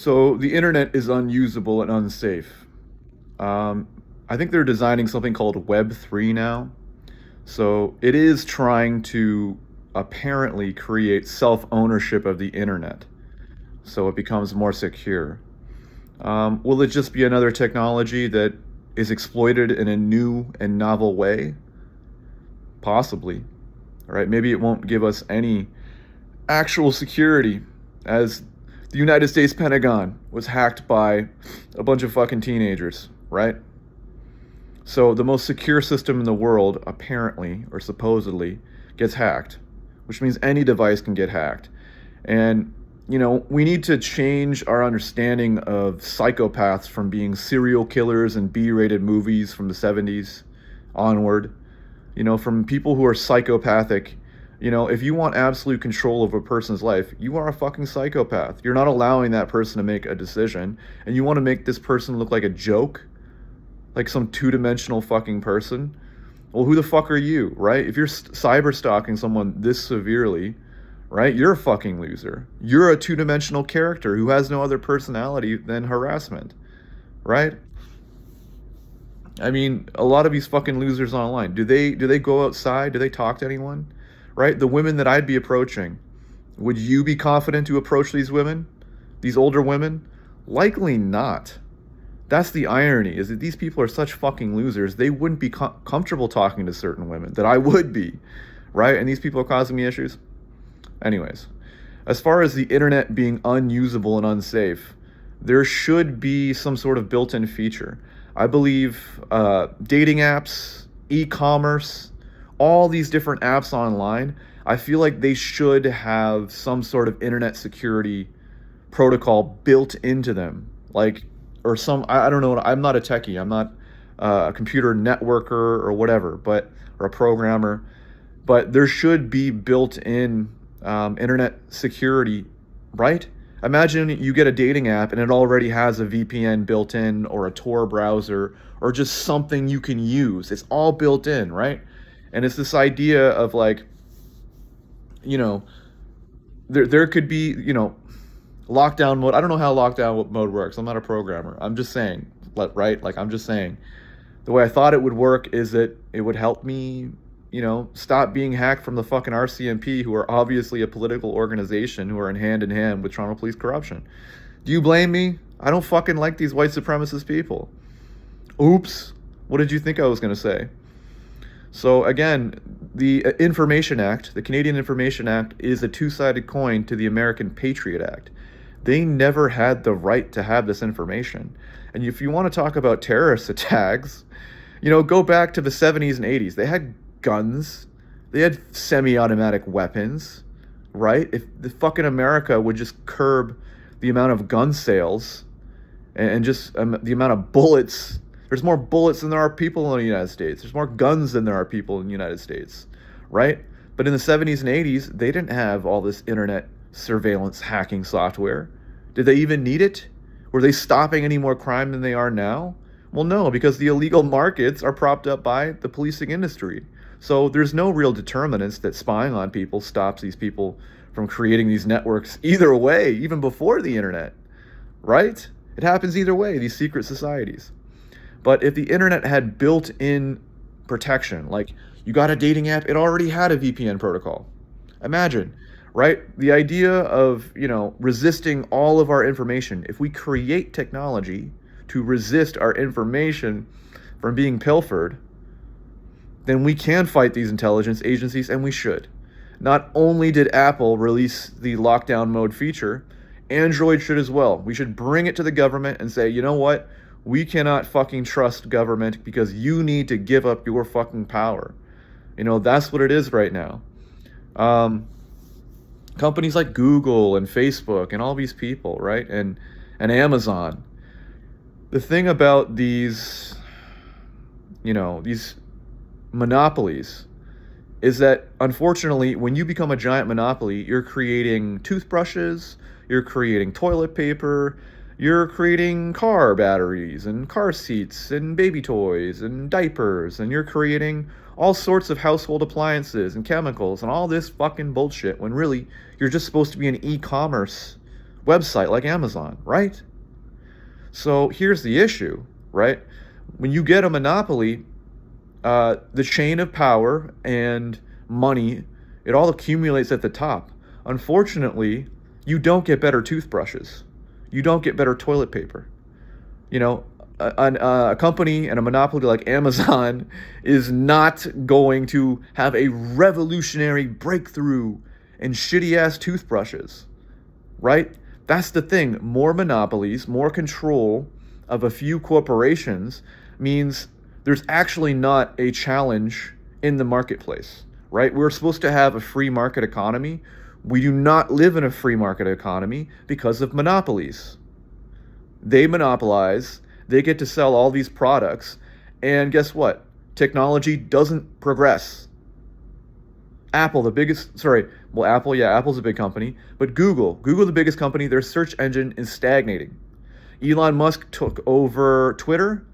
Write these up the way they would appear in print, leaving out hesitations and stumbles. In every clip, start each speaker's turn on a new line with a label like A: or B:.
A: So the internet is unusable and unsafe. Um, I think they're designing something called Web3 now. So it is trying to apparently create self ownership of the internet so it becomes more secure. Will it just be another technology that is exploited in a new and novel way? Possibly. All right, maybe it won't give us any actual security, as the United States Pentagon was hacked by a bunch of fucking teenagers, right? So the most secure system in the world, apparently, or supposedly, gets hacked, which means any device can get hacked. And, we need to change our understanding of psychopaths from being serial killers in B rated movies from the 70s onward. From people who are psychopathic. If you want absolute control of a person's life, you are a fucking psychopath. You're not allowing that person to make a decision, and you want to make this person look like a joke, like some two-dimensional fucking person. Well, who the fuck are you, right? If you're cyber stalking someone this severely, right, you're a fucking loser. You're a two-dimensional character who has no other personality than harassment, right? I mean, a lot of these fucking losers online, do they go outside? Do they talk to anyone? Right? The women that I'd be approaching, would you be confident to approach these women? These older women? Likely not. That's the irony, is that these people are such fucking losers, they wouldn't be comfortable talking to certain women that I would be, right? And these people are causing me issues. Anyways, as far as the internet being unusable and unsafe, there should be some sort of built-in feature. I believe dating apps, e-commerce, all these different apps online, I feel like they should have some sort of internet security protocol built into them. Like, or I don't know, I'm not a techie, I'm not a computer networker or whatever, or a programmer, but there should be built in internet security, right? Imagine you get a dating app and it already has a VPN built in, or a Tor browser, or just something you can use. It's all built in, right? And it's this idea of like, you know, there could be, lockdown mode. I don't know how lockdown mode works. I'm not a programmer. I'm just saying, right? Like, I'm just saying, the way I thought it would work is that it would help me, stop being hacked from the fucking RCMP, who are obviously a political organization who are in hand with Toronto police corruption. Do you blame me? I don't fucking like these white supremacist people. Oops. What did you think I was going to say? So again, the Information Act, the Canadian Information Act, is a two-sided coin to the American Patriot Act. They never had the right to have this information. And if you want to talk about terrorist attacks, go back to the 70s and 80s. They had guns. They had semi-automatic weapons, right? If the fucking America would just curb the amount of gun sales and just the amount of bullets. There's more bullets than there are people in the United States. There's more guns than there are people in the United States, right? But in the 70s and 80s, they didn't have all this internet surveillance hacking software. Did they even need it? Were they stopping any more crime than they are now? Well, no, because the illegal markets are propped up by the policing industry. So there's no real determinants that spying on people stops these people from creating these networks either way, even before the internet, right? It happens either way, these secret societies. But if the internet had built-in protection, like you got a dating app, it already had a VPN protocol. Imagine, right? The idea of, resisting all of our information. If we create technology to resist our information from being pilfered, then we can fight these intelligence agencies, and we should. Not only did Apple release the lockdown mode feature, Android should as well. We should bring it to the government and say, you know what? We cannot fucking trust government because you need to give up your fucking power. That's what it is right now. Companies like Google and Facebook and all these people, right? And Amazon. The thing about these monopolies is that, unfortunately, when you become a giant monopoly, you're creating toothbrushes, you're creating toilet paper, you're creating car batteries and car seats and baby toys and diapers, and you're creating all sorts of household appliances and chemicals and all this fucking bullshit, when really you're just supposed to be an e-commerce website like Amazon, right? So here's the issue, right? When you get a monopoly, the chain of power and money, it all accumulates at the top. Unfortunately, you don't get better toothbrushes. You don't get better toilet paper. You know, a company and a monopoly like Amazon is not going to have a revolutionary breakthrough in shitty ass toothbrushes, right? That's the thing. More monopolies, more control of a few corporations means there's actually not a challenge in the marketplace, right? We're supposed to have a free market economy. We do not live in a free market economy because of monopolies. They monopolize, they get to sell all these products, and guess what? Technology doesn't progress. Apple, the biggest, sorry, well, Apple, yeah, Apple's a big company, but Google, the biggest company, their search engine is stagnating. Elon Musk took over Twitter,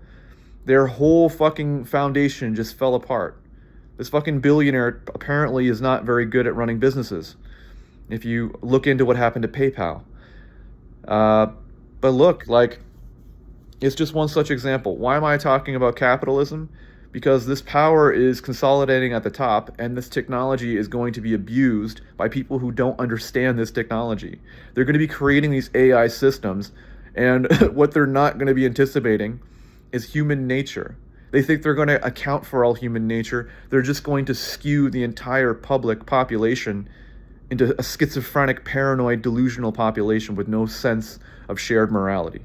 A: their whole fucking foundation just fell apart. This fucking billionaire apparently is not very good at running businesses. If you look into what happened to PayPal. But look, like, it's just one such example. Why am I talking about capitalism? Because this power is consolidating at the top, and this technology is going to be abused by people who don't understand this technology. They're going to be creating these AI systems, and what they're not going to be anticipating is human nature. They think they're going to account for all human nature. They're just going to skew the entire public population into a schizophrenic, paranoid, delusional population with no sense of shared morality.